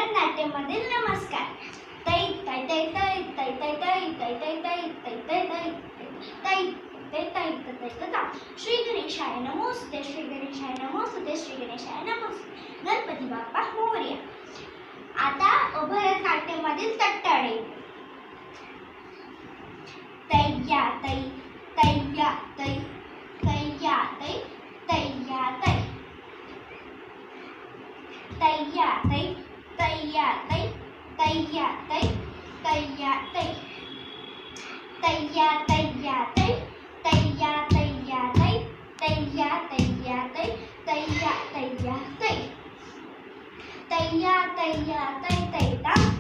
भरतनाट्यमधील नमस्कार. तै तै तै तै तै तै तै तै तै तै तै तै तै तै तै तै तै. श्री गणेशाय नमोस्तुते, श्री गणेशाय नमोस्तुते, श्री गणेशाय नमोस्तुते. गणपती बाप्पा मोरया. आता भरतनाट्यमधील तट्टाडे. तैया तै तैया तै तैया तै तैया तै तैया तै तैया तै तैया तै तैया तै तैया तैया तै तैया तैया तै तैया तैया तै तैया तैया तै तैया तैया तै तैता